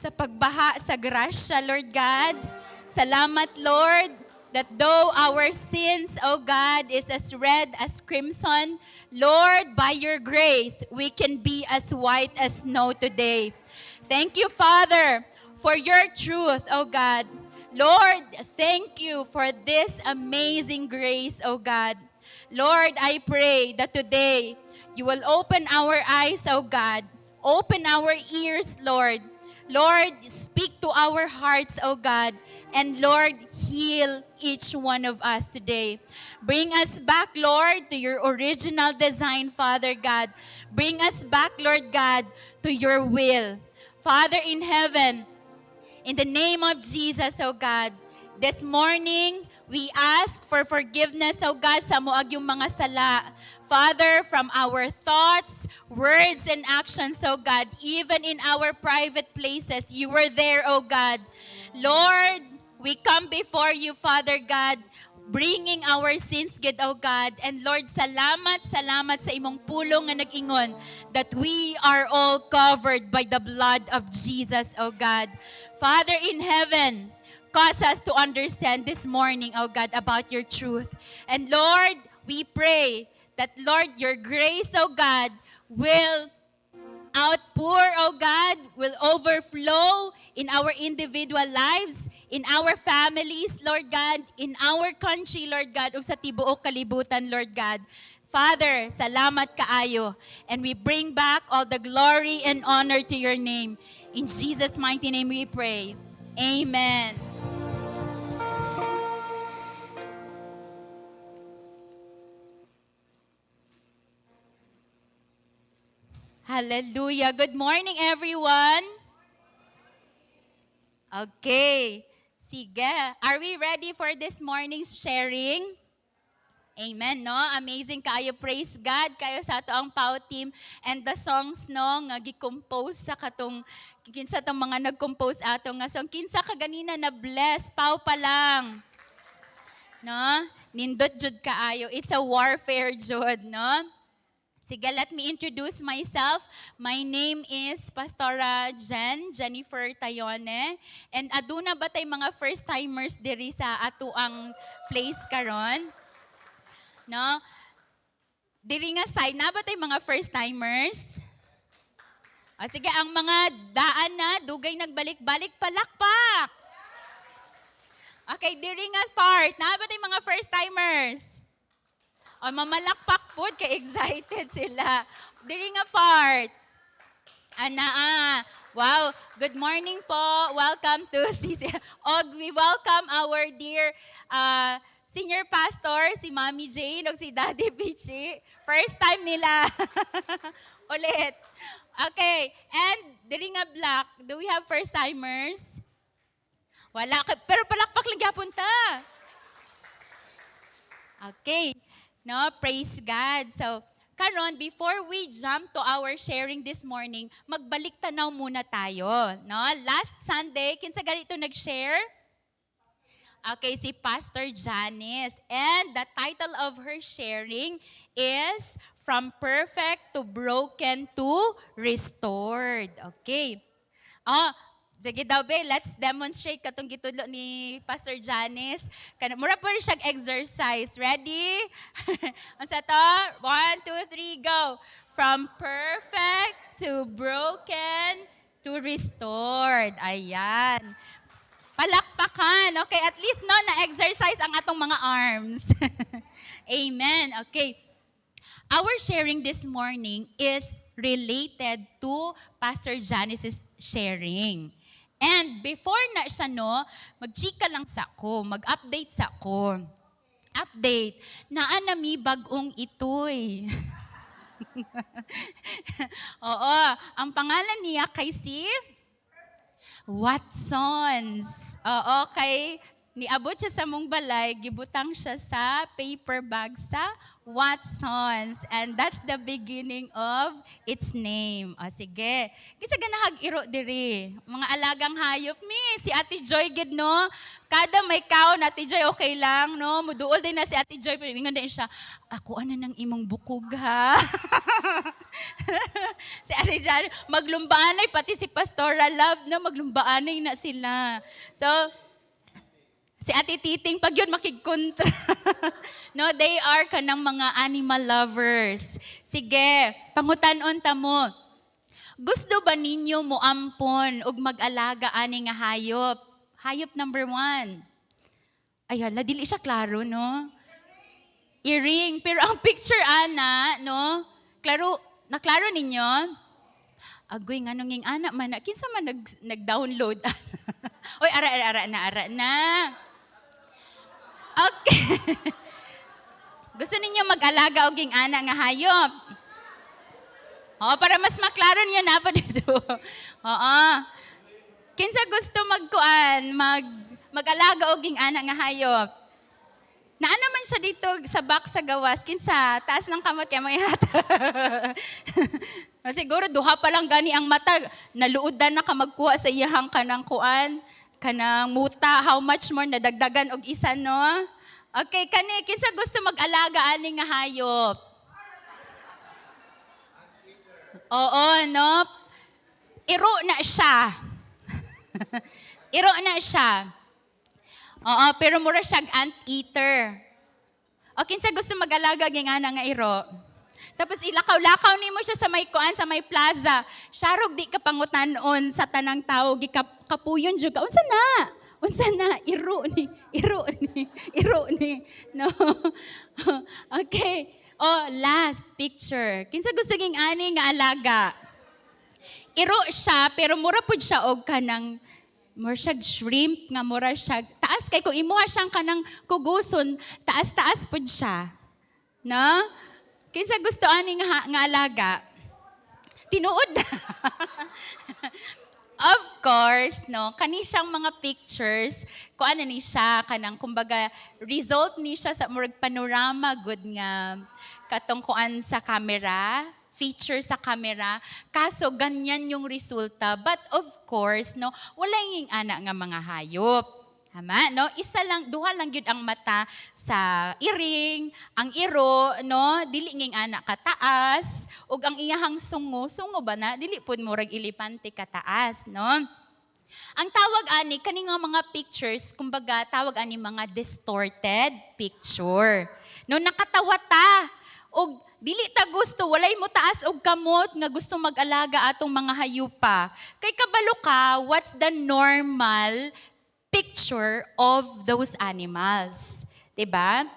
sa pagbaha sa grasya, Lord God. Salamat, Lord, that though our sins, O God, is as red as crimson, Lord, by your grace, we can be as white as snow today. Thank you, Father, for your truth, O God. Lord, thank you for this amazing grace, O God. Lord, I pray that today you will open our eyes, O God. Open our ears, Lord. Lord, speak to our hearts, O God. And Lord, heal each one of us today. Bring us back, Lord, to your original design, Father God. Bring us back, Lord God, to your will. Father in heaven, in the name of Jesus, O God, this morning, we ask for forgiveness, O God, sa muag yung mga sala. Father, from our thoughts, words, and actions, O God, even in our private places, you were there, O God. Lord, we come before you, Father God, bringing our sins, good, O God. And Lord, salamat sa imong pulong nga nag-ingon that we are all covered by the blood of Jesus, O God. Father in heaven, cause us to understand this morning, O God, about your truth. And Lord, we pray that, Lord, your grace, O God, will outpour, O God, will overflow in our individual lives, in our families, Lord God, in our country, Lord God, ug sa tibuok kalibutan, Lord God. Father, salamat kaayo. And we bring back all the glory and honor to your name. In Jesus' mighty name we pray. Amen. Hallelujah. Good morning, everyone. Okay. Sige. Are we ready for this morning's sharing? Amen, no? Amazing kayo. Praise God kayo sa ato ang POW team and the songs, no, nga gi-compose sa katong, kinsa tong mga nag-compose ato nga song. Kinsa ka ganina na bless, POW pa lang. No? Nindot jud kaayo. It's a warfare jud, no? Sige, let me introduce myself. My name is Pastora Jennifer Tayone. And aduna ba tay mga first-timers diri sa ato ang place karon? No? Diri nga side, na ba tay mga first-timers? O sige, ang mga daan na, dugay nagbalik-balik, palakpak. Okay, diri nga part, na ba tay mga first-timers? O mamalakpak po, ka-excited sila. Diri nga part. Wow, good morning po. Welcome to CC. Og we welcome our dear senior pastor, si Mami Jane, o si Daddy Bichi. First time nila. Ulit. Okay, and diri nga black, do we have first timers? Wala, pero palakpak lang gyapon ta. Okay. No, praise God. So, karon before we jump to our sharing this morning, magbalik tanaw muna tayo, no? Last Sunday, kinsa ganito nag-share? Okay, si Pastor Janice. And the title of her sharing is From Perfect to Broken to Restored. Okay. Oh, sige daw be, let's demonstrate katong gitudlo ni Pastor Janice. Mura po rin siyang exercise. Ready? Unsa to? 1, 2, 3, go. From perfect to broken to restored. Ayan. Palakpakan. Okay, at least no, na-exercise ang atong mga arms. Amen. Okay. Our sharing this morning is related to Pastor Janice's sharing. And before na siya, no, magchika lang sa ko, mag-update sa ko. Update, naan na mi bagong itoy. Oo, ang pangalan niya kay si Watsons. Oo, kay niabot siya sa mong balay, gibutang siya sa paper bag sa Watsons. And that's the beginning of its name. O sige. Kisa ganahag iro diri. Mga alagang hayop mi, si Ate Joy gid no. Kada may kaon, Ate Joy okay lang no. Muduol din na si Ate Joy, pero ingon din siya, ako ano nang imong bukog ha. Si Ate Joy, maglumbaanay pati si Pastora Love no, maglumbaanay na sila. So, si Ate Titing, pag yun makigkontra. No, they are kanang mga animal lovers. Sige, pangutanon ta mo. Gusto ba ninyo moampon ug mag-alaga ani nga hayop? Hayop number 1. Ay, hala, dili siya klaro, no? Earring. Pero ang picture, ana, no? Klaro, naklaro ninyo? Agoy, nga nunging anak man na. Kinsa man nag-download? Oy, ara na. Okay. Gusto ninyo mag-alaga og ging ana nga hayop? Oo, para mas maklaro niyo na pa dito. Oo. Kinsa gusto mag-alaga og ging ana nga hayop? Naa naman siya dito sa box sa gawas. Kinsa, taas ng kamot kay mga ihata. Siguro duha pa lang gani ang mata. Naluodan na ka magkuha sa iyahang kanang kuan. Kanang muta, how much more nadagdagan og isa, no? Okay, kani, kinsa gusto mag-alaga ani nga hayop? Oo, no? Iro na siya. Iro na siya. Oo, pero mura siyag ant-eater. O, kinsa gusto mag-alaga nga nga iro? Tapos ilakaw-lakaw nimo siya sa may kuan, sa may plaza. Sharog di ka pangutanon sa tanang tao, gikapuyon jud ka. Unsa na? Iro ni. No. Okay. Oh, last picture. Kinsa gusto ging ani nga alaga? Iro siya, pero mura pud siya og kanang mura siyag shrimp nga mura siyag taas kay kung imuha siyang kanang kuguson, taas-taas pud siya. No? Kinsa gusto ani nga alaga? Tinuod. Of course, no, kani siyang mga pictures, kuan ni siya kanang kumbaga result ni siya sa murag panorama good nga katong kuan sa camera, feature sa camera, kaso ganyan yung resulta. But of course, no, wala yung ana nga mga hayop. Tama, no? Isa lang, duha lang yun ang mata sa iring, ang iro, no? Dili nging ana kataas, ug ang iyahang sungo ba na? Dili pud murag ilipante kataas, no? Ang tawag ani kani nga mga pictures, kumbaga tawag ani mga distorted picture. No, nakatawa ta. Og dili ta gusto, walay mo taas og kamot nga gusto mag-alaga atong mga hayupa. Kay kabalo ka, what's the normal picture of those animals? Diba?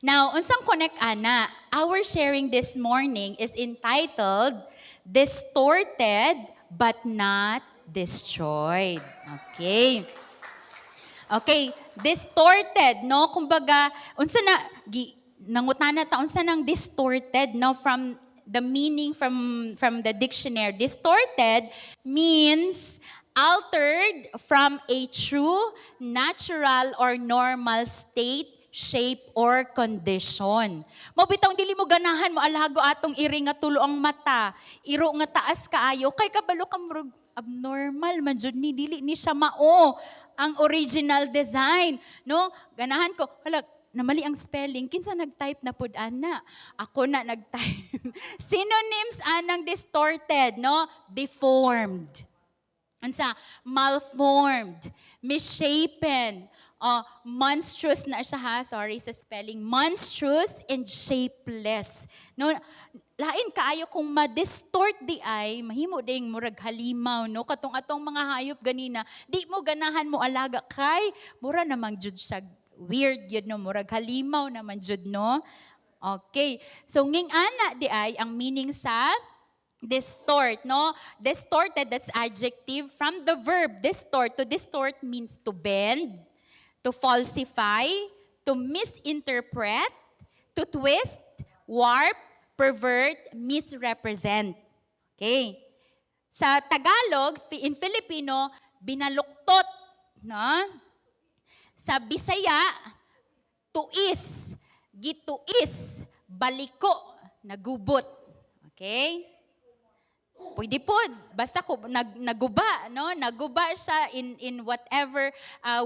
Now, unsang connect ana? Our sharing this morning is entitled Distorted but Not Destroyed. Okay. Okay, distorted, no? Kumbaga, unsa na nangutana ta unsa nang distorted, no, from the meaning from the dictionary. Distorted means altered from a true, natural, or normal state, shape, or condition. Mabitong dili mo ganahan mo alago atong iri nga tulo ang mata, iro nga taas kaayo, kay kabalo ka murag abnormal man jud ni, dili ni siya mao ang original design, no? Ganahan ko, hala, namali ang spelling, kinsa nag-type na pud ana? Ako na nag-type. Synonyms anang distorted, no? Deformed. Unsa? Malformed, misshapen, monstrous na siya ha, sorry sa spelling, monstrous and shapeless. No, lain kaayo kung ma-distort di ay, mahimo ding murag halimaw, no? Katong atong mga hayop ganina, di mo ganahan mo alaga kay, mura namang jud siya weird yun, no? Murag halimaw naman jud, no? Okay, so nging ana di ay, ang meaning sa distort, no? Distorted, that's adjective from the verb distort. To distort means to bend, to falsify, to misinterpret, to twist, warp, pervert, misrepresent. Okay. Sa Tagalog, in Filipino, binaluktot, no? Sa Bisaya, tuis, gituis, baliko, nagubot. Okay? Pwede po, basta ko naguba, no? Naguba siya in whatever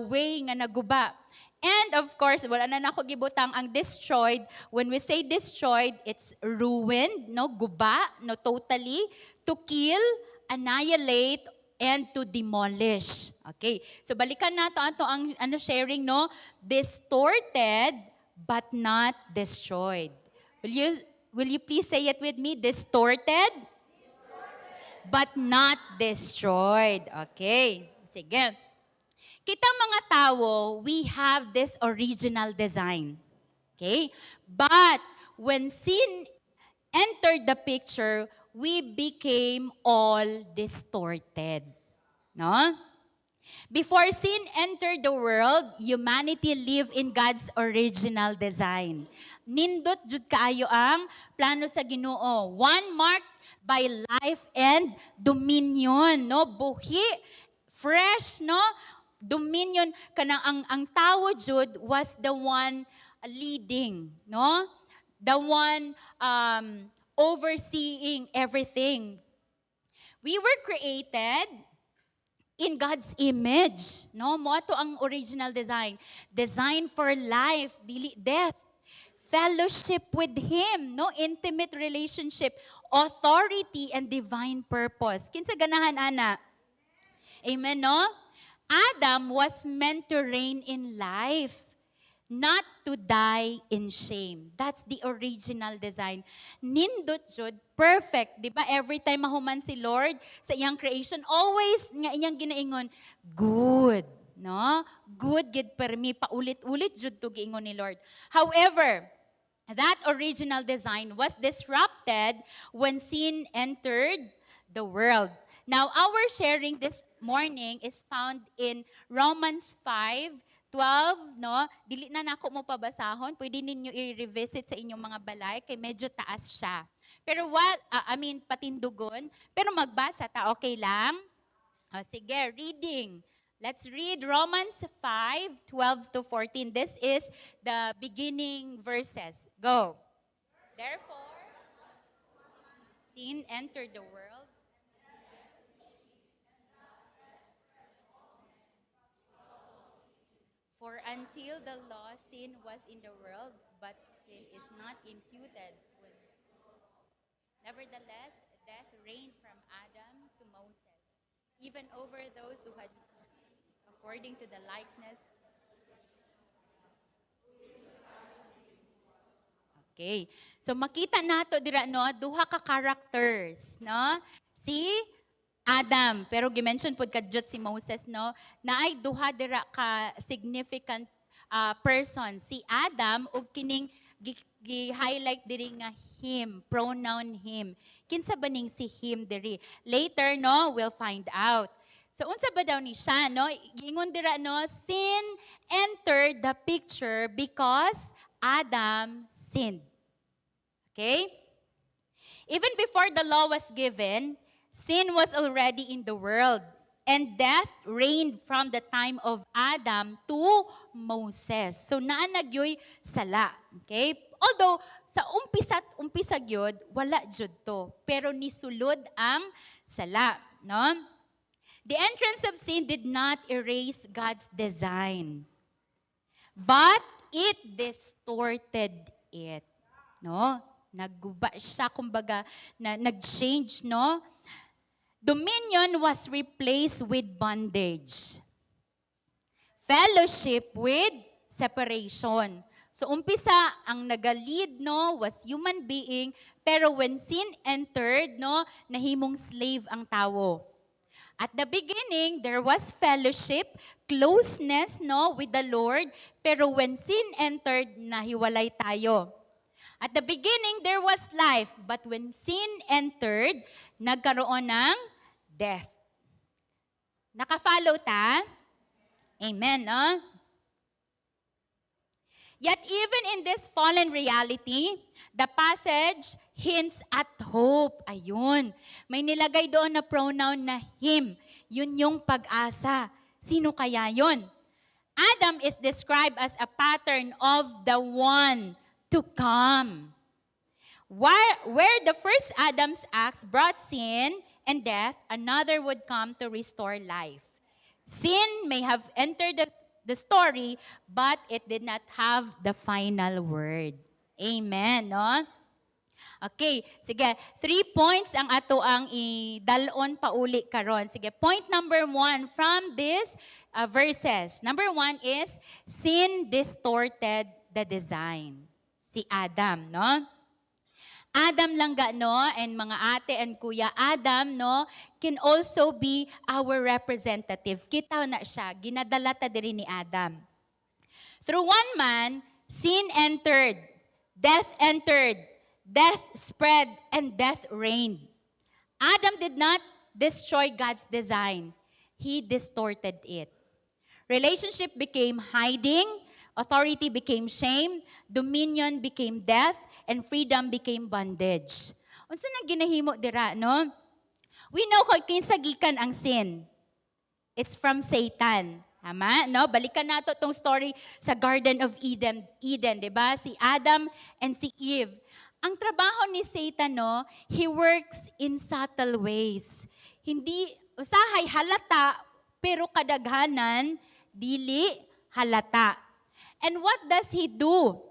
way nga naguba. And of course, wala na nako gibutang ang destroyed. When we say destroyed, it's ruined, no? Guba, no? Totally, to kill, annihilate, and to demolish. Okay. So balikan nato ato ang sharing, no? Distorted but not destroyed. Will you please say it with me? Distorted but not destroyed. Okay. Sige. Kita mga tao, we have this original design. Okay? But when sin entered the picture, we became all distorted. No? Before sin entered the world, humanity lived in God's original design. Nindot jud kaayo ang plano sa Ginoo. One marked by life and dominion, no? Buhi, fresh, no? Dominion kanang ang tao jud was the one leading, no? The one overseeing everything. We were created in God's image, no? Mo ato ang original design. Design for life, dili death. Fellowship with Him, no? Intimate relationship, authority, and divine purpose. Kinsa ganahan, ana? Amen, no? Adam was meant to reign in life, not to die in shame. That's the original design. Nindot jud, perfect. Di ba? Every time mahuman si Lord sa iyang creation, always nga iyang ginaingon, good. No? Good, gid permi. Paulit-ulit jud to giingon ni Lord. However, that original design was disrupted when sin entered the world. Now, our sharing this morning is found in Romans 5:12, no? Dili na nako mo pabasahon, pwede ninyo i-revisit sa inyong mga balay kay medyo taas siya. Pero patindugon, pero magbasa ta, okay lang? Sige, reading. Let's read Romans 5:12 to 14. This is the beginning verses. Go. Therefore, sin entered the world. For until the law, sin was in the world, but sin is not imputed. Nevertheless, death reigned from Adam to Moses, even over those who had, according to the likeness. Okay. So makita nato dira, no, duha ka characters, no? Si Adam, pero gimension pud kadjot si Moses, no? Naay duha dira ka significant person, si Adam ug kining gi-highlight diri nga him, pronoun him. Kinsa ba ning si him diri? Later, no, we'll find out. So unsa ba daw ni siya, no? Giingon dira, no, sin entered the picture because Adam sinned. Okay? Even before the law was given, sin was already in the world. And death reigned from the time of Adam to Moses. So naanagyoy sala. Okay? Although, sa umpisa gyud wala jud to. Pero nisulod ang sala. No? The entrance of sin did not erase God's design. But it distorted it. No? Nagguba siya, kumbaga, nag-change, no? Dominion was replaced with bondage. Fellowship with separation. So umpisa, ang nagalid, no, was human being, pero when sin entered, no, nahimong slave ang tao. At the beginning, there was fellowship, closeness, no, with the Lord, pero when sin entered, nahiwalay tayo. At the beginning, there was life. But when sin entered, nagkaroon ng death. Nakafollow ta? Amen, no? Yet even in this fallen reality, the passage hints at hope. Ayun. May nilagay doon na pronoun na him. Yun yung pag-asa. Sino kaya yun? Adam is described as a pattern of the one to come. Where the first Adam's acts brought sin and death, another would come to restore life. Sin may have entered the story, but it did not have the final word. Amen, no? Okay, sige. 3 points ang ato ang idalon pauli karon. Sige, point number 1 from this verses. Number 1 is sin distorted the design. Si Adam, no? Adam langga, no, and mga ate and kuya, Adam, no, can also be our representative. Kita na siya, ginadala ta diri ni Adam. Through one man, sin entered, death spread, and death reigned. Adam did not destroy God's design. He distorted it. Relationship became hiding, authority became shame, dominion became death, and freedom became bondage. Unsa nang ginahimo dira, no? We know kung kinsa gikan ang sin. It's from Satan. Tama? No? Balikan nato tong story sa Garden of Eden, 'di ba? Si Adam and si Eve. Ang trabaho ni Satan, no, he works in subtle ways. Hindi usahay halata, pero kadaghanan dili halata. And what does he do?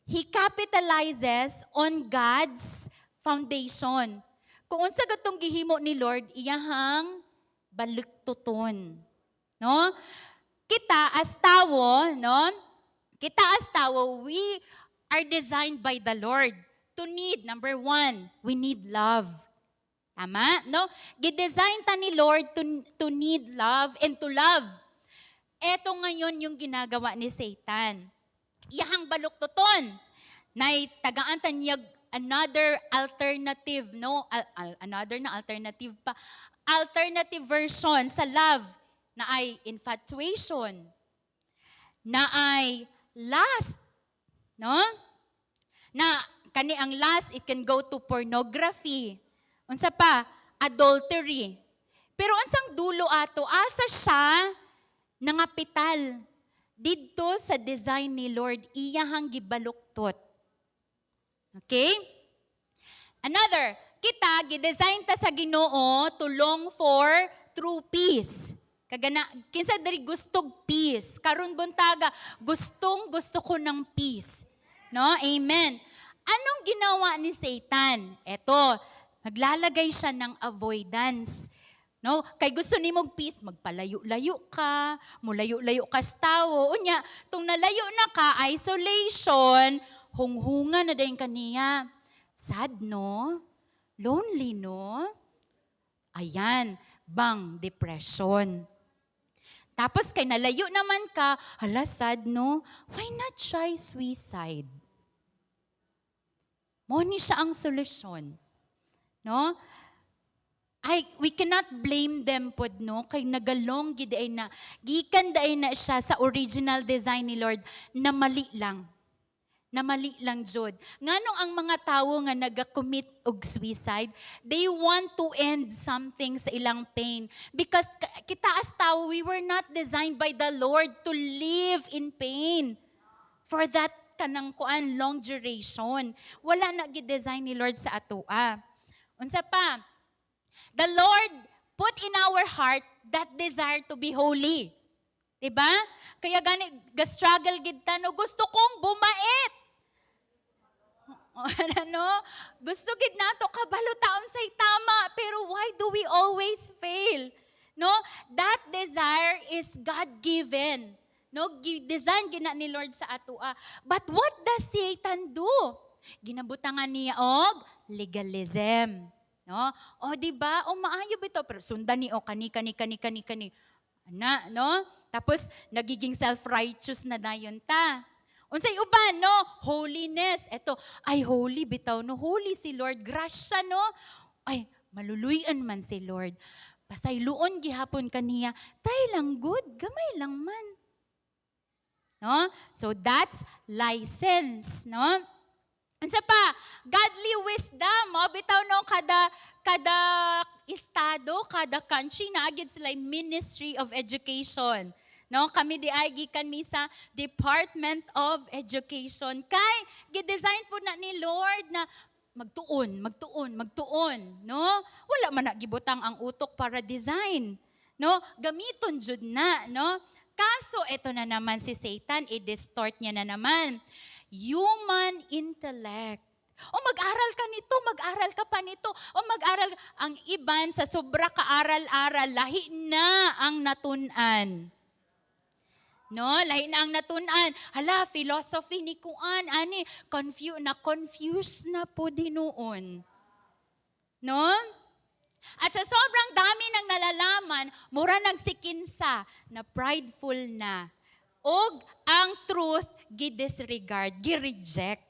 He capitalizes on God's foundation. Kung unsa gatong gihimo ni Lord, iyahang baliktuton. No? Kita as tawo, no? Kita as tawo, we are designed by the Lord to need, number 1, we need love. Tama? No? Gidesign ta ni Lord to need love and to love. Eto ngayon yung ginagawa ni Satan. Iyahang baluktuton na tagaan ta niya another alternative, no? Another na alternative pa. Alternative version sa love na ay infatuation, na ay lust, no? Na kani ang lust, it can go to pornography. Unsa pa? Adultery. Pero unsang dulo ato, asa siya nangapital didto sa design ni Lord, iyahang gibaluktot. Okay? Another, kita gidesign ta sa Ginoo to long for true peace. Kagana kinsa diri gustog peace. Karon buntaga, gusto ko ng peace. No? Amen. Anong ginawa ni Satan? Eto, naglalagay siya ng avoidance. No? Kay gusto ni mong peace, magpalayo-layo ka, mulayo-layo ka sa tao. Unya, tung nalayo na ka, isolation, hunghunga na dayon kaniya. Sad, no? Lonely, no? Ayan, bang depression. Tapos kay nalayo naman ka, hala sad, no? Why not try suicide? Mo ni siya ang solusyon. No? We cannot blame them pod, no? Kay nagalong giday na, gikan daay na siya sa original design ni Lord na mali lang. Na mali lang jud. Nganong ang mga tawo nga naga-commit og suicide, they want to end something sa ilang pain. Because kita as tawo, we were not designed by the Lord to live in pain. For that kanang kuan long duration. Wala na gi-design ni Lord sa atoa. Unsa pa? The Lord put in our heart that desire to be holy. Diba? Kaya gani ga-struggle gid ta no, gusto kong bumait. Ano? Gusto gid nato kabalo taon say tama, pero why do we always fail? No? That desire is God-given. No, design gina ni Lord sa atoa. But what does Satan do? Ginabutangan niya og legalism. No? O di ba? O maayo bito pero sundan ni o kani. Ana, no? Tapos nagiging self-righteous na dayon ta. Unsay uban, no? Holiness. Eto, ay holy bitaw, no? Holy si Lord. Grasya, no? Ay, maluluyan man si Lord. Pasayloon gihapon kaniya. Try lang good, gamay lang man. No? So that's license, no? Unsa pa? Godly wisdom. Mo bitaw no kada estado, kada country na agid sila ministry of education. No, kami di ay gikan mi sa Department of Education. Kay gidesign po na ni Lord na magtuon, no? Wala man na gibutang ang utok para design, no? Gamiton jud na, no? Kaso ito na naman si Satan, i-distort niya na naman. Human intellect. O mag-aral ka nito, mag-aral ka pa nito. O mag-aral, ang iban sa sobra ka-aral-aral, lahi na ang natunan. No, lahi na ang natunan. Hala, philosophy ni Kuan, ani, confused na po din noon. No? At sa sobrang dami ng nalalaman, mura nagsikinsa na prideful na. Og ang truth, gi-disregard, gi-reject.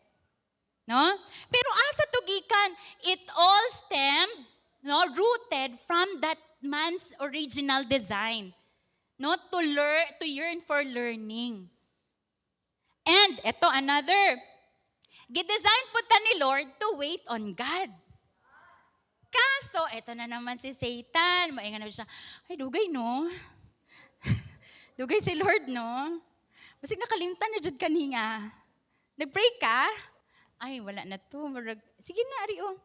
No? Pero asa tugikan, it all stemmed, no, rooted from that man's original design. No, to yearn for learning. And ito another. Gidesign po ta ni Lord to wait on God. Kaso, ito na naman si Satan. Maingan na siya, ay dugay no. Dugay si Lord no. Basig nakalimtan na jud kaniya. Nagpray ka? Ay, wala na to. Sige na, Ario.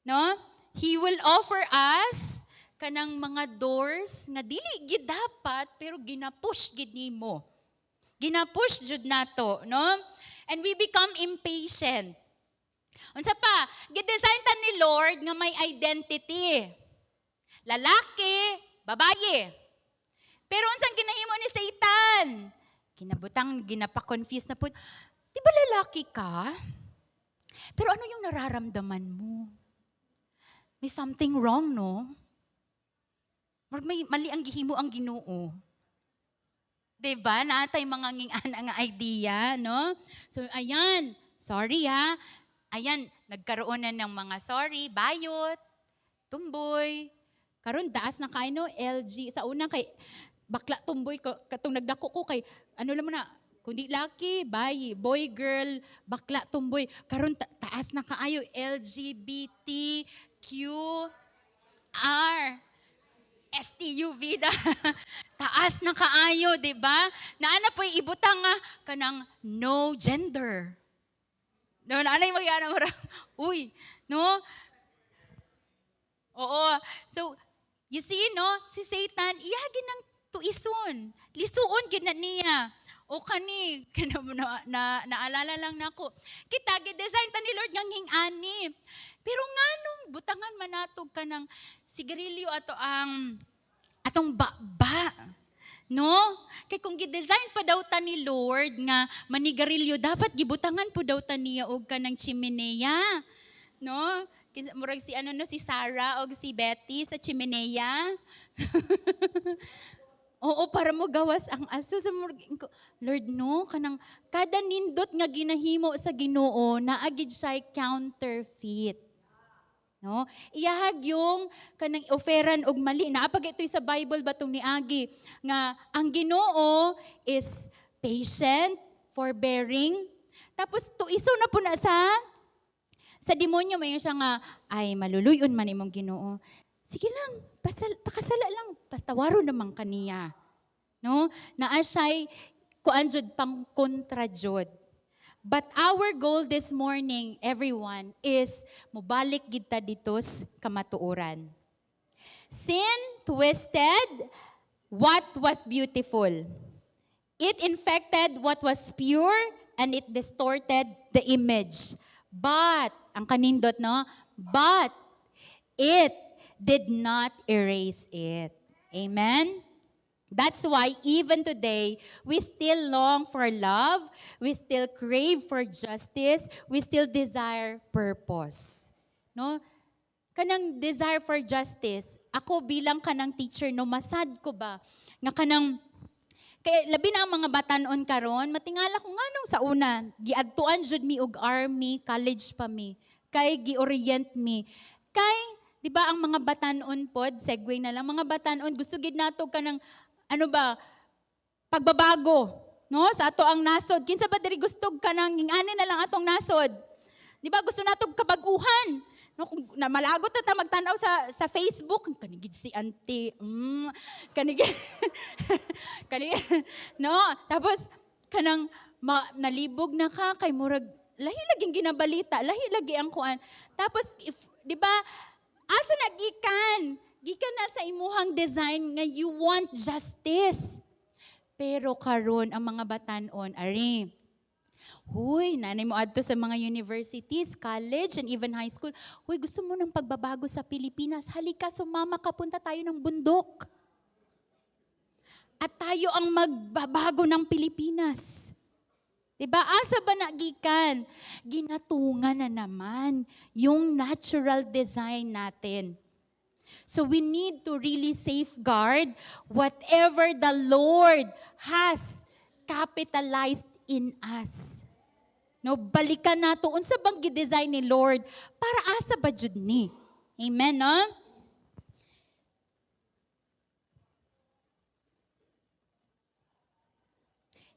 No? He will offer us kanang mga doors nga dili gid dapat pero ginapush gid nimo. Ginapush jud nato, no? And we become impatient. Unsa pa, gidesign ta ni Lord nga may identity. Lalaki, babaye. Pero unsang ginahimo ni Satan? Ginapa-confuse na po. Di ba lalaki ka? Pero ano yung nararamdaman mo? May something wrong, no? May mali ang gihimo ang Ginoo. Diba? Natay mga ngingan ang idea, no? So, ayan. Sorry, ha? Ayan, nagkaroon na ng mga sorry, bayot, tumboy. Karon daas na kayo, no? LG. Sa una, kay bakla tumboy, katong nagdako ko kay, ano naman na, kundi laki, bayi, boy, girl, bakla tumboy. Karon taas na kaayo, LGBTQR. STUV da. Taas na kaayo, di ba? Naana po ibutang nga kanang no gender. No, naana yung magyana mo uy, no? Oo. So, you see, no? Si Satan, iyagin ng tuison. Lisuon gid na niya. O kani, naalala lang nako. Kita, gidesign ta ni Lord nga nging-ani. Pero nganong butangan manatog ka ng sigarilyo ato ang atong baba. No? Kay kung gidesign pa daw ta ni Lord nga manigarilyo, dapat gibutangan po daw ta niya og kanang chimenea. No? Murag si si Sarah og si Betty sa chimenea. Oo, para mo gawas ang aso. Lord, no, kanang kada nindot nga ginahimo sa Ginoo, naagid siya counterfeit. No? Iyahag yung kanang oferan og mali. Naapag ito'y sa Bible batong niagi nga ang Ginoo is patient, forbearing. Tapos tuiso na po na sa demonyo, may siya nga, ay maluluyon man imong Ginoo. Sige lang, pakasala lang, patawaro naman kaniya. No? Naa siya'y kuanjud pang kontrajud. But our goal this morning, everyone, is mubalik gid ta dito sa kamatuoran. Sin twisted what was beautiful. It infected what was pure and it distorted the image. But, ang kanindot, no? But, it did not erase it. Amen? That's why even today, we still long for love, we still crave for justice, we still desire purpose. No? Kanang desire for justice, ako bilang kanang teacher, no, masad ko ba? Nga kanang, kay labi na ang mga batanon karon, matingala ko nga nung sa una, giadtuan jud mi og army, college pa mi, kay gi-orient mi. Kay, di ba ang mga batanon pod, segue na lang, mga batanon, gusto gid nato kanang, pagbabago, no? Sa ato ang nasod. Kinsa ba diri gustog ka nang ingani na lang atong nasod? Di ba gusto nato kabaguhan? No, kung na malagot na ta magtanaw sa Facebook, kanigid si auntie. Kanigid kanigid no, tapos kanang nalibog na ka kay murag lahi laging ginabalita, lahi lagi ang kuan. Tapos if di ba asa nagikan? Gikan na sa imuhang design nga you want justice. Pero karon ang mga batanon ari huy, nanay mo adto sa mga universities, college, and even high school. Huy, gusto mo ng pagbabago sa Pilipinas? Halika, sumama ka, punta tayo ng bundok. At tayo ang magbabago ng Pilipinas. Diba? Asa ba nagikan? Ginatungan na naman yung natural design natin. So we need to really safeguard whatever the Lord has capitalized in us. No, balikan nato unsa bang gi-design ni Lord para asa ba jud ni. Amen, no?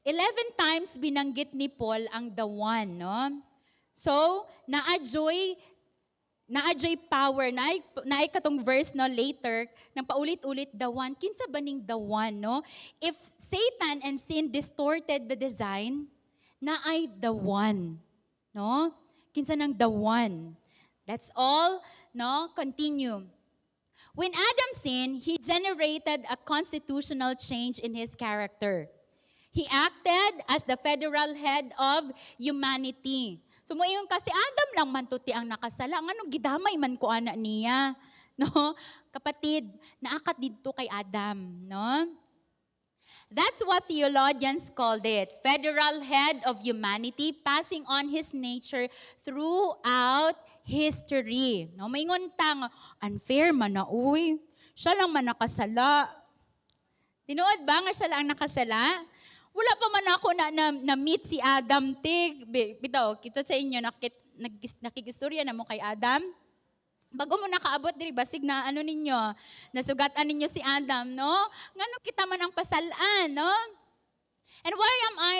Eleven times binanggit ni Paul ang the one, no? So, naadjoy power, naay katong verse no later, nang paulit-ulit the one. Kinsa ba ning the one, no? If Satan and sin distorted the design, naay the one, no? Kinsa nang the one. That's all, no? Continue. When Adam sinned, he generated a constitutional change in his character. He acted as the federal head of humanity. So moingon kasi Adam lang man tuti ang nakasala. Nganong gidamay man ko ana niya, no? Kapatid, naakat didto kay Adam, no? That's what theologians called it. Federal head of humanity, passing on his nature throughout history. No, maingon tang unfair man na uy. Siya lang man nakasala. Tinuod ba nga siya lang ang nakasala? Wala pa man ako na meet si Adam tig. Bitaw, kita sa inyo nakikistorya na mo kay Adam. Bago mo nakaabot diri basig na ano ninyo, nasugatan ninyo si Adam, no? Ngano kita man ang pasalan, no? And why am I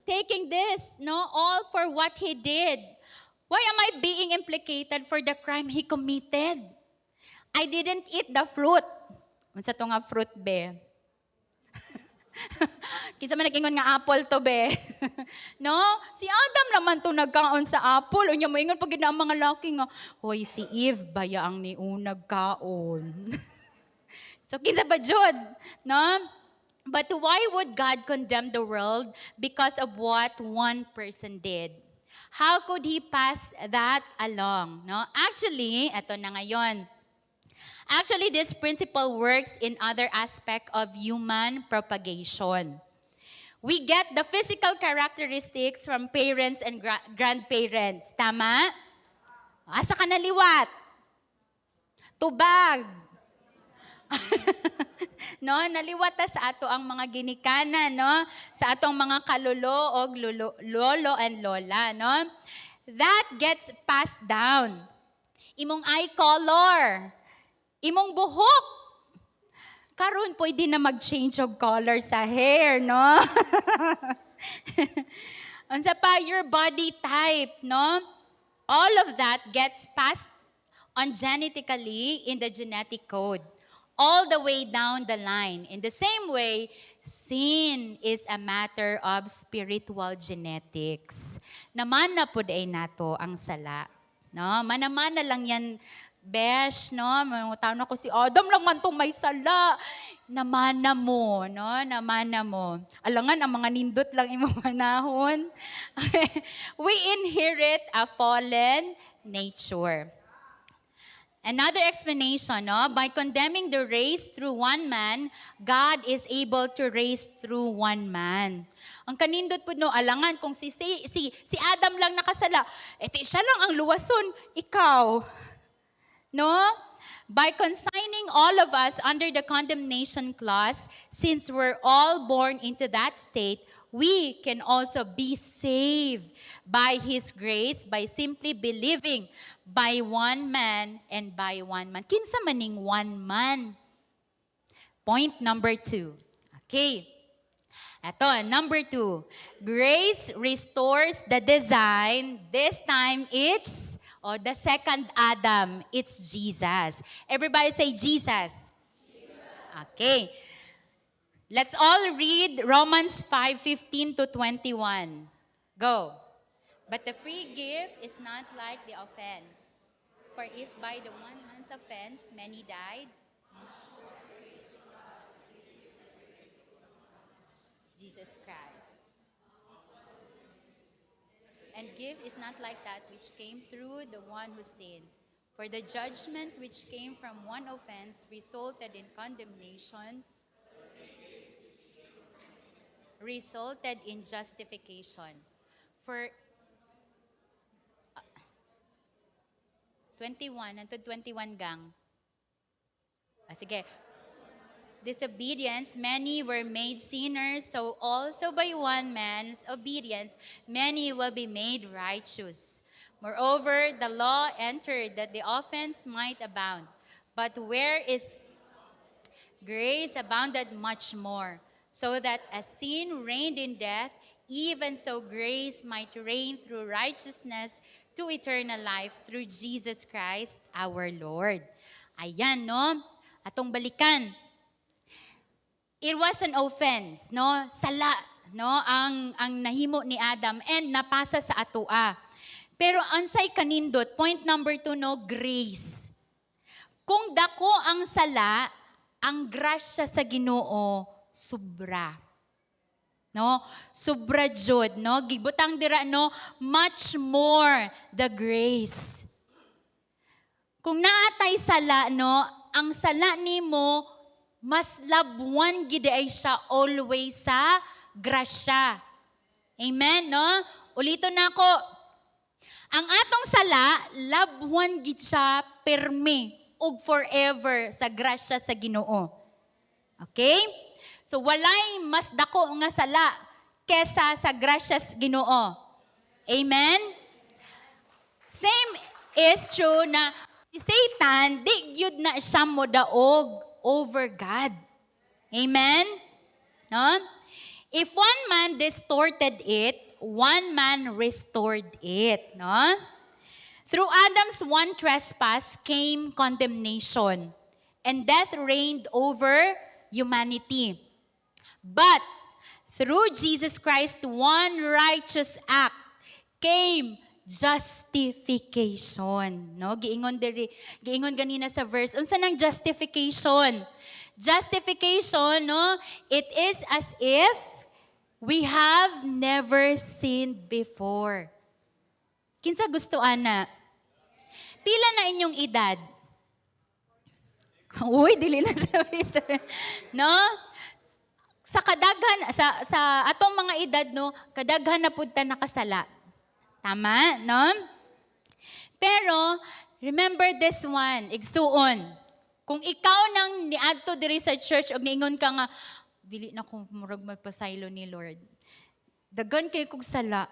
taking this, no? All for what he did. Why am I being implicated for the crime he committed? I didn't eat the fruit. Unsa to nga fruit be? Kinsa man nag-ingon nga apple to be. No? Si Adam naman to nagkaon sa apple. Unya mo ingon pag ang mga laki nga, hoy si Eve baya ang niunag kaon. So kinsa ba jud? No? But why would God condemn the world because of what one person did? How could he pass that along? No? Actually, eto na ngayon. Actually, this principle works in other aspect of human propagation. We get the physical characteristics from parents and grandparents. Tama? Asa ka naliwat? Tubag. No, naliwat ta sa ato ang mga ginikanan, no? Sa atong mga kalulo o lolo and lola, no? That gets passed down. Imong eye color, imong buhok. Karon pwede na mag-change og color sa hair, no? Unsa pa your body type, no? All of that gets passed on genetically in the genetic code, all the way down the line. In the same way, sin is a matter of spiritual genetics. Namana pud ay nato ang sala, no? Manamana lang yan. Besh, no? Tawag ko si Adam lang man itong may sala. Namana mo, no? Namana mo. Alangan, ang mga nindot lang imong manahon. We inherit a fallen nature. Another explanation, no? By condemning the race through one man, God is able to raise through one man. Ang kanindot po, no, alangan, kung si Adam lang nakasala, siya lang ang luwason, ikaw. No? By consigning all of us under the condemnation clause, since we're all born into that state, we can also be saved by His grace by simply believing by one man and by one man. Kinsa maning one man? Point number 2. Okay. Ito, number 2. Grace restores the design. This time it's O, the second Adam, it's Jesus. Everybody say Jesus. Okay. Let's all read Romans 5:15 to 21. Go. But the free gift is not like the offense. For if by the one man's offense many died, Jesus Christ. And gift is not like that which came through the one who sinned. For the judgment which came from one offense resulted in condemnation, resulted in justification. For 21, unto 21 gang. Sige. Disobedience, many were made sinners, so also by one man's obedience, many will be made righteous. Moreover, the law entered that the offense might abound. But where is grace abounded much more, so that as sin reigned in death, even so grace might reign through righteousness to eternal life through Jesus Christ our Lord. Ayan, no? Atong balikan. It was an offense, no? Sala, no? Ang nahimo ni Adam and napasa sa atua. Pero ansay kanindot, point number 2, no? Grace. Kung dako ang sala, ang grasya sa Ginoo sobra. No? Sobra jud, no? Gibutang dira, no? Much more the grace. Kung naatay sala, no? Ang sala nimo mas labuan gid ay siya always sa grasya. Amen, no? Ulito na ako. Ang atong sala, labuan gid siya permi ug forever sa grasya sa Ginoo. Okay? So walay mas dako nga sala kesa sa grasya sa Ginoo. Amen? Same is true na si Satan, di gyud na siya modaog over God. Amen? No? If one man distorted it, one man restored it. No? Through Adam's one trespass came condemnation, and death reigned over humanity. But through Jesus Christ, one righteous act came justification. No? Giingon ganina sa verse. Unsa nang justification? Justification, no? It is as if we have never sinned before. Kinsa gusto ana? Pila na inyong edad? Uy, dili na sa no? Sa kadaghan sa atong mga edad, no, kadaghan na pud ta nakasala. Tama, no? Pero, remember this one, igsuon. Kung ikaw nang niadto diri sa church o niingon ka nga, dili na ko murag magpasaylo ni Lord. Dagan kay kog sala.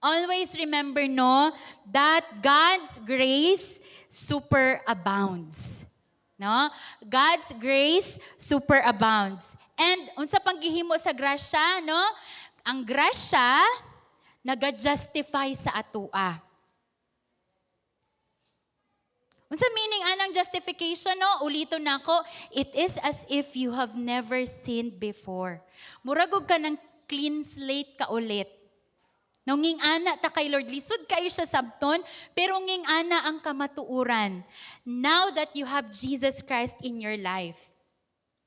Always remember, no, that God's grace superabounds. No? God's grace superabounds. And, unsa pang gihimo sa grasya, no? Ang grasya, naga-justify sa atua. Unsa meaning anang justification, no? Ulito na ko, it is as if you have never sinned before. Muragog ka ng clean slate ka ulit. Nunging ana ta kay Lord, lisod kayo siya sabton, pero nging ana ang kamatuuran. Now that you have Jesus Christ in your life.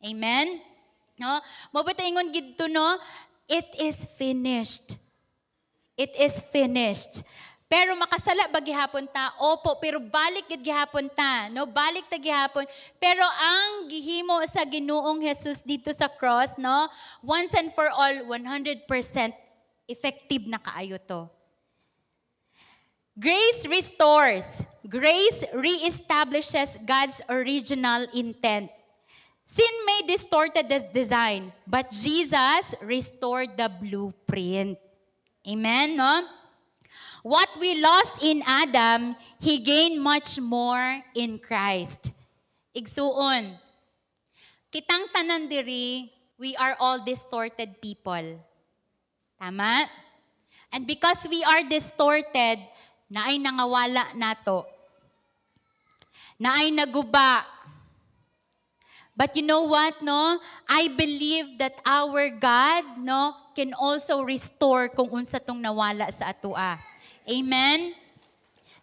Amen? No? Mabuti ingon gid to, no? It is finished. It is finished. Pero makasala ba gihapon ta? Opo, pero balik gid gihapon ta. No, balik ta gihapon. Pero ang gihimo sa Ginoong Jesus dito sa cross, no? Once and for all, 100% effective na kaayo to. Grace restores. Grace reestablishes God's original intent. Sin may distorted the design, but Jesus restored the blueprint. Amen, no? What we lost in Adam, He gained much more in Christ. Igsuon, kitang tanan diri, we are all distorted people. Tama? And because we are distorted, na ay nangawala nato, na ay naguba. But you know what, no? I believe that our God, no, can also restore kung unsa tong nawala sa atua. Amen?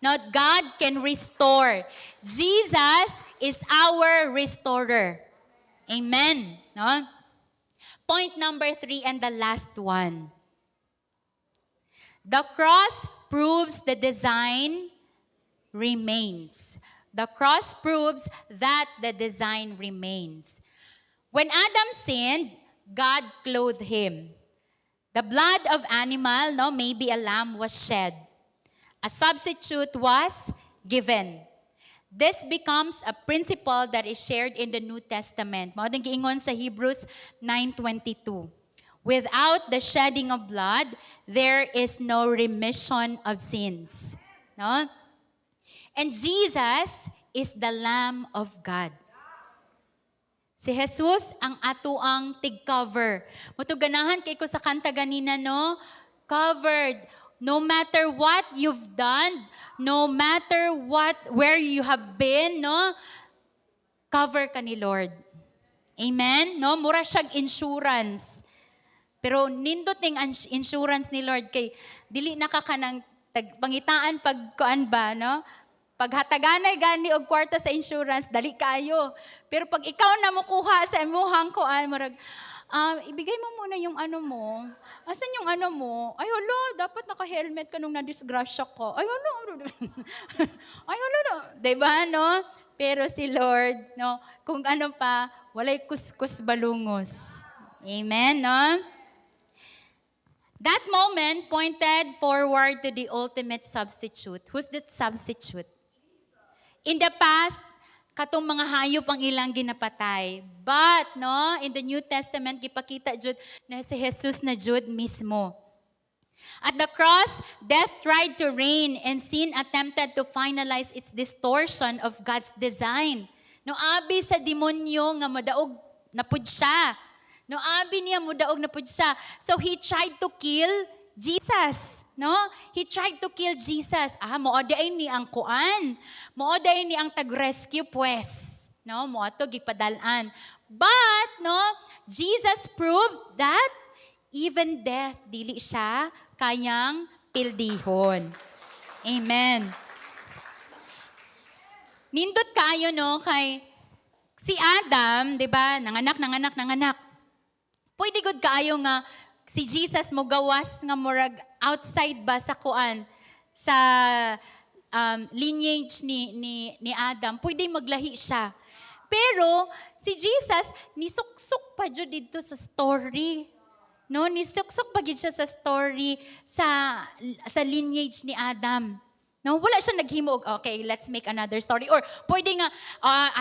Now, God can restore. Jesus is our restorer. Amen? No? Point number 3 and the last one. The cross proves the design remains. The cross proves that the design remains. When Adam sinned, God clothed him. The blood of animal, no, maybe a lamb, was shed. A substitute was given. This becomes a principle that is shared in the New Testament. Mao ding giingon sa Hebrews 9:22. Without the shedding of blood, there is no remission of sins. No? And Jesus is the Lamb of God. Si Jesus ang atuang tig-cover. Matuganahan kay ko sa kanta ganina, no? Covered. No matter what you've done, no matter where you have been, no? Cover ka ni Lord. Amen? No? Mura siyag insurance. Pero nindot ning insurance ni Lord kay dili na ka kanang pangitaan pagkuan ba, no? Paghataganay gani og kwarta sa insurance, dali kayo. Pero pag ikaw na mo kuha sa imuhang kuan, murag, ibigay mo muna yung ano mo. Asan yung ano mo? Ay, hala, dapat naka-helmet ka nung na-disgrasya ko. Ay, hala. Ay, hala. Diba, no? Pero si Lord, no, kung ano pa, walay kuskus balungos. Amen, no? That moment pointed forward to the ultimate substitute. Who's that substitute? In the past, katong mga hayop ang ilang ginapatay. But, no, in the New Testament, gipakita jud na si Jesus na jud mismo. At the cross, death tried to reign and sin attempted to finalize its distortion of God's design. No, abi sa demonyo nga madaog napud siya. No, abi niya mudaog napud siya. So he tried to kill Jesus. No? He tried to kill Jesus. Mooday ni ang kuan. Mooday ni ang tag-rescue pues. No, moato gipadalan. But, no, Jesus proved that even death dili siya kayang pildihon. Amen. Nindot kayo, no, kay si Adam, 'di ba? Nanganak. Pwede gud kaayo nga si Jesus mo gawas nga murag outside ba sa kuan sa lineage ni Adam. Pwede maglahi siya. Pero si Jesus nisuksok pa jud dito sa story. No, nisuksok pa gid siya sa story sa lineage ni Adam. No, wala siya naghimo og okay, let's make another story, or pwede nga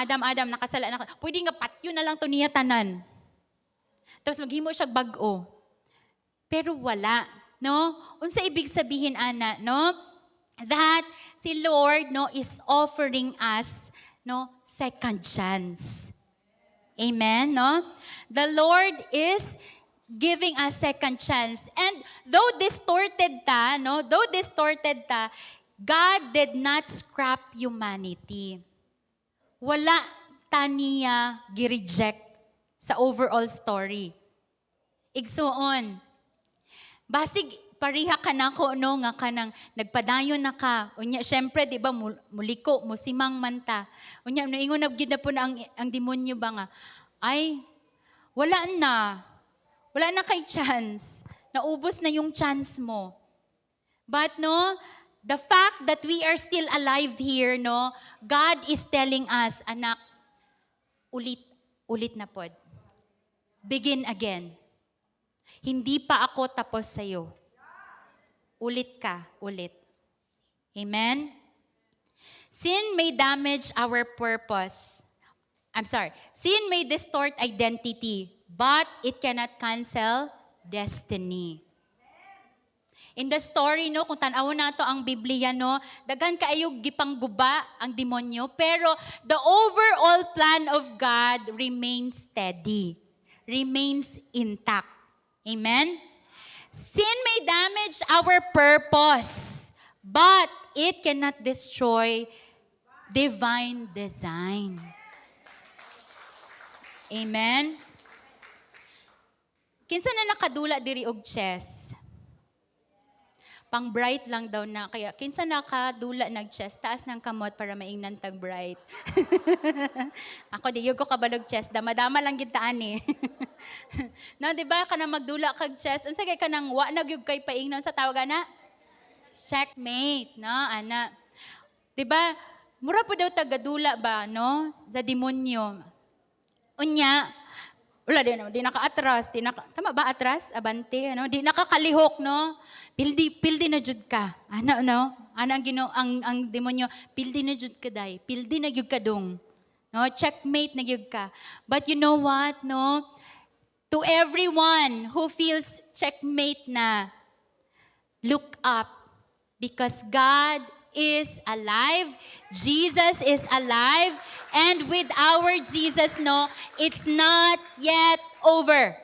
Adam nakasala na, pwede nga patyo na lang to niya tanan. Tapos maghimo siya bag-o. Pero wala, no? Unsa ibig sabihin ana, no? That si Lord, no, is offering us, no, second chance. Amen, no? The Lord is giving us second chance. And though distorted ta, God did not scrap humanity. Wala ta niya gi-reject sa overall story. Igsuon. Basig pariha ka nako no nga kanang nagpadayon na ka. Unya syempre di ba muliko mo simang manta. Unya no ingon gyud na po na ang demonyo ba nga ay wala na kay chance. Naubos na yung chance mo. But no, the fact that we are still alive here, no, God is telling us, anak, ulit na pod. Begin again. Hindi pa ako tapos sa'yo. Ulit ka, ulit. Amen? Sin may damage our purpose. Sin may distort identity, but it cannot cancel destiny. In the story, no, kung tan-awon nato ang Biblia, no, daghan kaayo gipangguba ang demonyo, pero the overall plan of God remains steady, remains intact. Amen? Sin may damage our purpose, but it cannot destroy divine design. Amen? Kinsa na nakadula diri og chess? Pang bright lang daw na. Kaya kinsa nakadula nag-chess, taas ng kamot para maingnan tag bright. Ako di yun ko kabalog chess, dama-dama lang kita ani. No, di ba kana magdula kag chess, unsa kay kanang wa na gyud kay paingnan sa tawag ana? Checkmate, no, ana. Di ba? Mura po daw tagadula ba, no? Sa demonyo. Unya, wala di naka-atras, tama ba atras, abante, ano? Di nakakalihok, no? Pildi na jud ka. Ano, no? Ano ang demonyo, pildi na jud ka day, pildi na jud ka dong. No? Checkmate na jud ka. But you know what, no? To everyone who feels checkmate na, look up because God is alive, Jesus is alive, and with our Jesus, no, it's not yet over.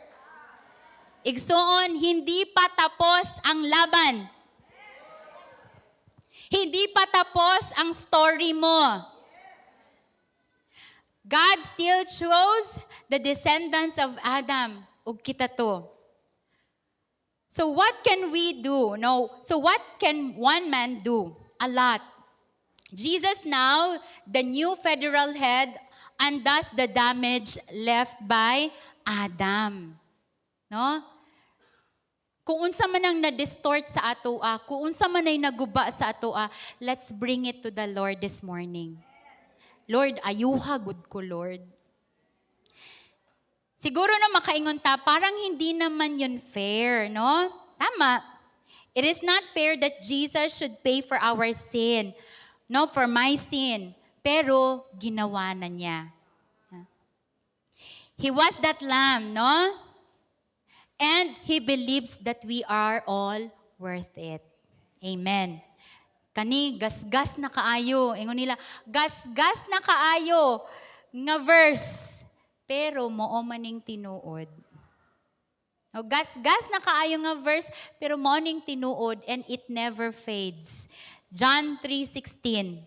Igsoon, hindi pa tapos ang laban. Hindi pa tapos ang story mo. God still chose the descendants of Adam. Ug kita to. So what can we do? No. So what can one man do? A lot. Jesus now, the new federal head, undoes the damage left by Adam. No? Kung unsa man ang na-distort sa atoa, kung unsa man ay naguba sa atoa, let's bring it to the Lord this morning. Lord, ayuha gud ko, Lord. Siguro na makaingon ta, parang hindi naman yun fair, no? Tama. It is not fair that Jesus should pay for our sin. No, for my sin. Pero, ginawa na niya. He was that lamb, no? And He believes that we are all worth it. Amen. Kani, gasgas na kaayo. Ingon nila, gasgas na kaayo nga verse. Pero, mo maning tinuod. O gas-gas na kaayo nga verse, pero morning tinuod and it never fades. John 3:16.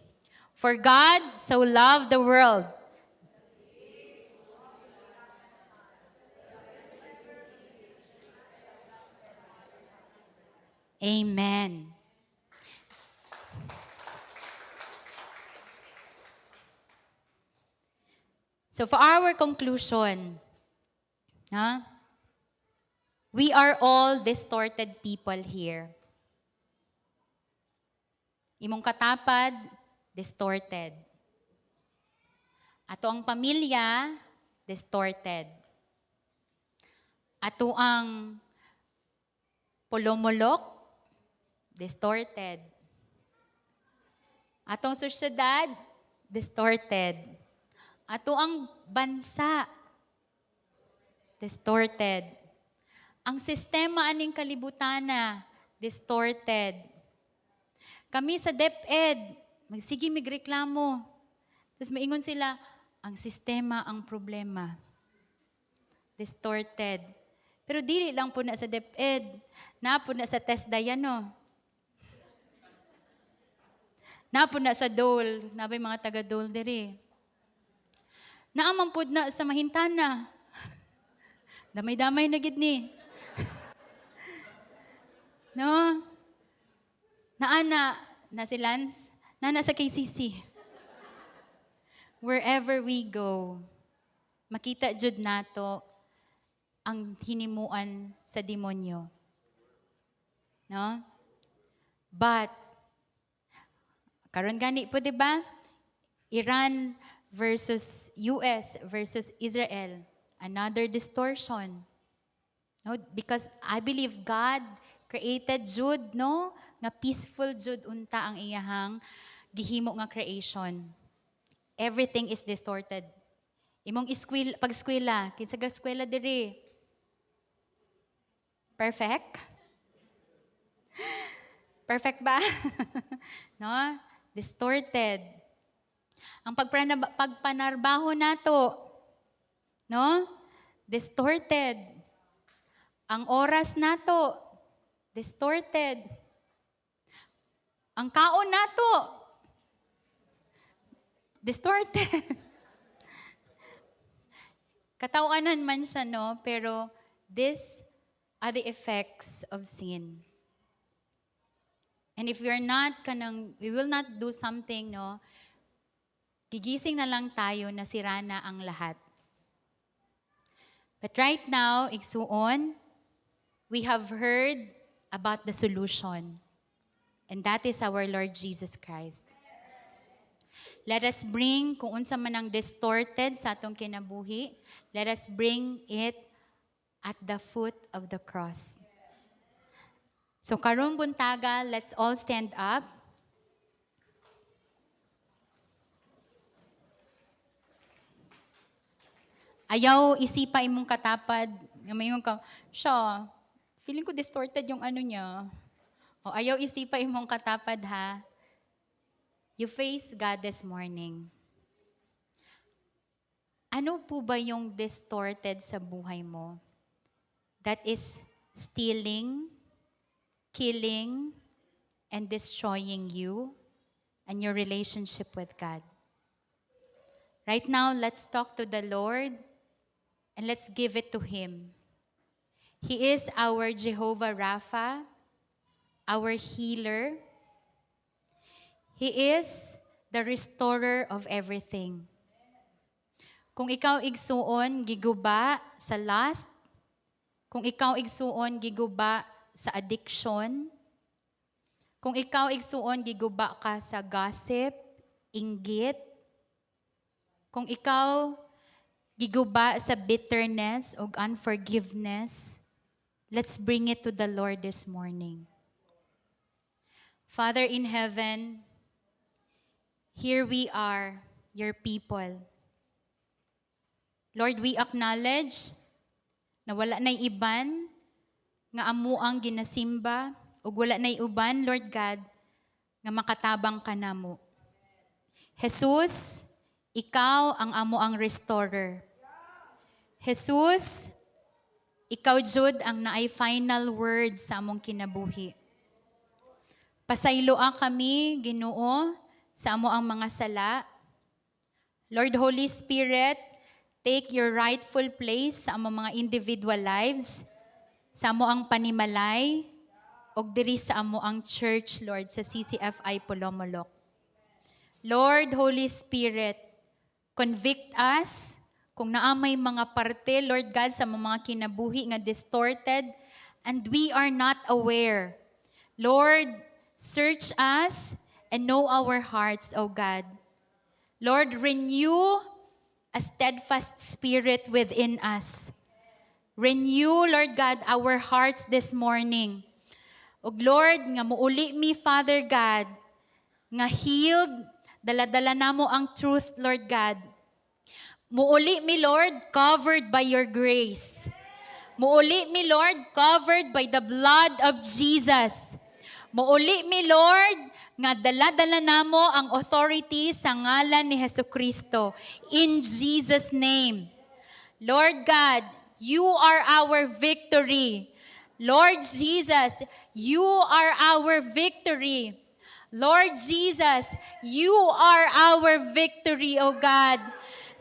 For God so loved the world. Amen. So for our conclusion, we are all distorted people here. Imong katapad, distorted. Ato ang pamilya, distorted. Ato ang polomolok, distorted. Atong sosyedad, distorted. Ato ang bansa, distorted. Ang sistema aning kalibutana, distorted. Kami sa DepEd, magsige migreklamo. Tapos maingon sila, ang sistema ang problema. Distorted. Pero dili lang po na sa DepEd, na po na sa TESDA, na po na sa Dole, na ba mga taga Dole diri. Naaman po na sa Mahintana. Damay-damay na gid ni. No? Na si Lance, na sa KCC. Wherever we go, makita jud nato ang hinimuan sa demonyo. No? But, karon gani po, di ba? Iran versus US versus Israel. Another distortion. No? Because I believe God created Jude, no? Nga peaceful Jude unta ang iyahang gihimo nga creation. Everything is distorted. Imong pag-eskwela, kinsa ga eskwela diri? Perfect? Perfect ba? No? Distorted. Ang pagpanarbaho nato, no? Distorted. Ang oras nato, distorted. Ang kaon nato, distorted. Katawanan man siya, no? Pero these are the effects of sin. And if we will not do something, no? Gigising na lang tayo na sira na ang lahat. But right now, igsuon, we have heard about the solution. And that is our Lord Jesus Christ. Let us bring, kung unsa man ang distorted sa atong kinabuhi, let us bring it at the foot of the cross. So karong buntaga, let's all stand up. Ayaw isipa imong katapad, mayon ka, siya, feeling ko distorted yung ano niya. O ayaw isipa imong katapad ha. You face God this morning. Ano po ba yung distorted sa buhay mo? That is stealing, killing, and destroying you and your relationship with God. Right now, let's talk to the Lord and let's give it to Him. He is our Jehovah Rapha, our healer. He is the restorer of everything. Kung ikaw igsuon, giguba sa lust, kung ikaw igsuon, giguba sa addiction, kung ikaw igsuon, giguba ka sa gossip, inggit, kung ikaw giguba sa bitterness o unforgiveness, let's bring it to the Lord this morning. Father in heaven, here we are, your people. Lord, we acknowledge na wala na'y iban nga amo ang ginasimba ug wala na'y uban, Lord God, nga makatabang ka namo. Jesus, ikaw ang amo ang restorer. Jesus, ikaw jud ang naay final word sa among kinabuhi. Pasayloa kami, Ginoo, sa amo ang mga sala. Lord Holy Spirit, take your rightful place sa among mga individual lives, sa amo ang panimalay, o diri sa amo ang church, Lord, sa CCFI Polomolok. Lord Holy Spirit, convict us kung naamay mga parte, Lord God, sa mga kinabuhi nga distorted, and we are not aware. Lord, search us and know our hearts, O God. Lord, renew a steadfast spirit within us. Renew, Lord God, our hearts this morning. O Lord, nga muuli mi, Father God, nga healed, dala-dala namo ang truth, Lord God. Muuli mi, Lord, covered by your grace. Muuli mi, Lord, covered by the blood of Jesus. Muuli mi, Lord, nga dala-dala namo ang authority sa ngalan ni Jesucristo. In Jesus' name. Lord God, you are our victory. Lord Jesus, you are our victory. Lord Jesus, you are our victory, O God.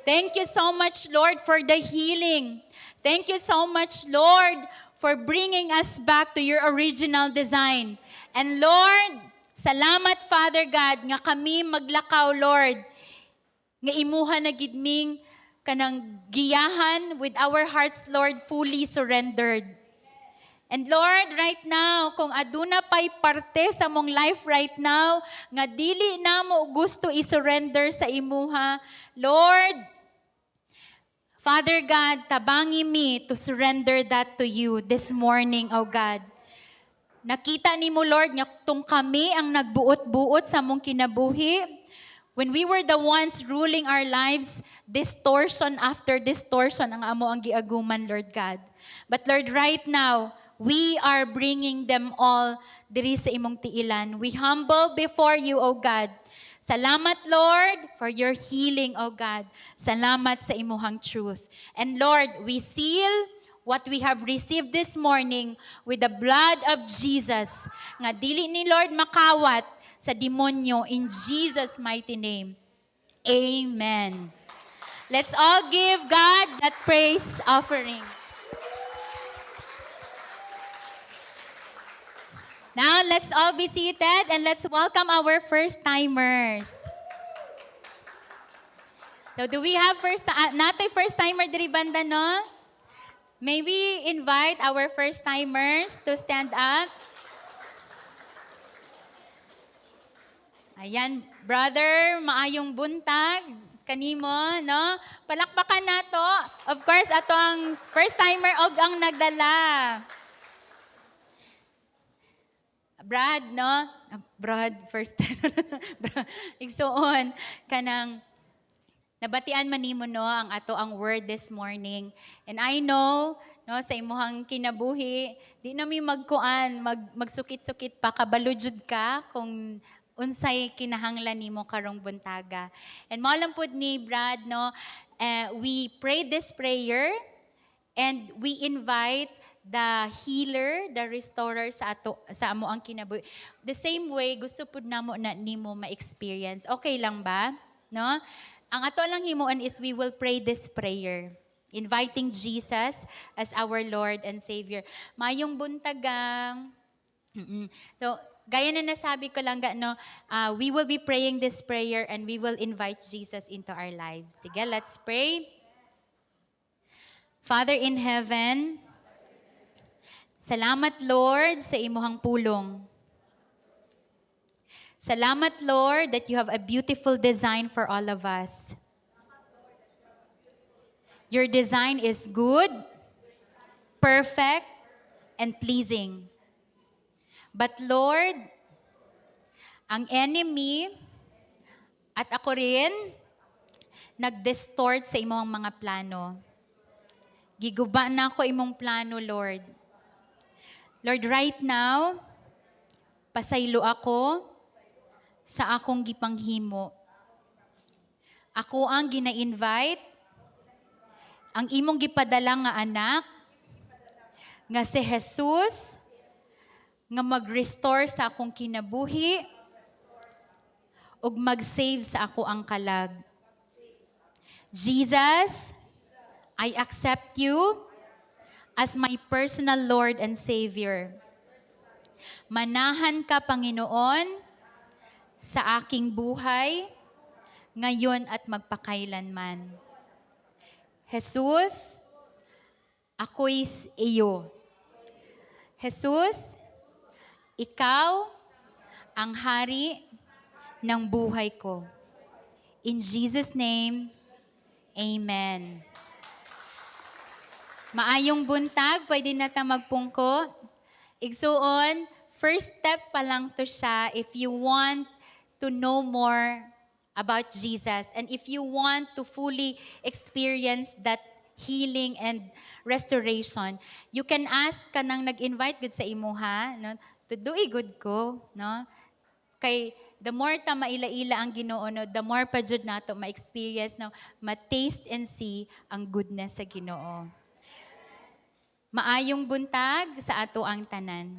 Thank you so much, Lord, for the healing. Thank you so much, Lord, for bringing us back to your original design. And Lord, salamat, Father God, nga kami maglakaw, Lord, nga imuha na gidming kanang giyahan with our hearts, Lord, fully surrendered. And Lord, right now, kung aduna pa'y parte sa mong life right now, nga dili na mo gusto i-surrender sa imuha, Lord, Father God, tabangi me to surrender that to you this morning, O God. Nakita ni mo, Lord, nga tung kami ang nagbuot-buot sa mong kinabuhi. When we were the ones ruling our lives, distortion after distortion ang amo ang giaguman, Lord God. But Lord, right now, we are bringing them all diri sa imong tiilan. We humble before you, O God. Salamat, Lord, for your healing, O God. Salamat sa imuhang truth. And Lord, we seal, what we have received this morning with the blood of Jesus, nga dili ni Lord makawat sa demonyo, in Jesus' mighty name. Amen. Let's all give God that praise offering. Now, let's all be seated and let's welcome our first-timers. So, do we have natoy first-timer diri banda, no? May we invite our first-timers to stand up? Ayan, brother, maayong buntag kanimo, no? Palakpakan nato. Of course, ato ang first-timer og ang nagdala. Brad, no? Brad, first time. Igsuon, kanang nabatian man nimo, no, ang ato ang word this morning. And I know, no, sa imuhang kinabuhi, di na mi magsukit-sukit pa, kabalo jud ka kung unsay kinahanglan nimo karong buntaga. And mao lang pud ni Brad, no, we pray this prayer and we invite the healer, the restorer sa amo ang kinabuhi. The same way gusto pud namo na nimo ma-experience. Okay lang ba? No? Ang ato lang himuon is we will pray this prayer, inviting Jesus as our Lord and Savior. Mayong buntagang. So, gaya na nasabi ko lang, no, we will be praying this prayer and we will invite Jesus into our lives. Sige, let's pray. Father in heaven, salamat Lord sa imuhang pulong. Salamat Lord that you have a beautiful design for all of us. Your design is good, perfect, and pleasing. But Lord, ang enemy at ako rin nag-distort sa imong mga plano. Giguba na ako imong plano, Lord. Lord, right now, pasaylo ako sa akong gipanghimo. Ako ang gina-invite, ang imong gipadala nga anak, nga si Jesus, nga mag-restore sa akong kinabuhi, ug mag-save sa ako ang kalag. Jesus, I accept you as my personal Lord and Savior. Manahan ka, Panginoon, sa aking buhay, ngayon at magpakailanman. Jesus, ako'y iyo. Jesus, ikaw ang hari ng buhay ko. In Jesus' name, Amen. Maayong buntag, pwede na ta magpungko. Igsuon, first step pa lang to siya if you want to know more about Jesus and if you want to fully experience that healing and restoration. You can ask kanang nag-invite gud sa imuha, no? To do good ko, no? Kay the more ta maila-ila ang Ginoo, no, the more pa jud nato ma-experience, no, ma-taste and see ang goodness sa Ginoo. Maayong buntag sa ato ang tanan.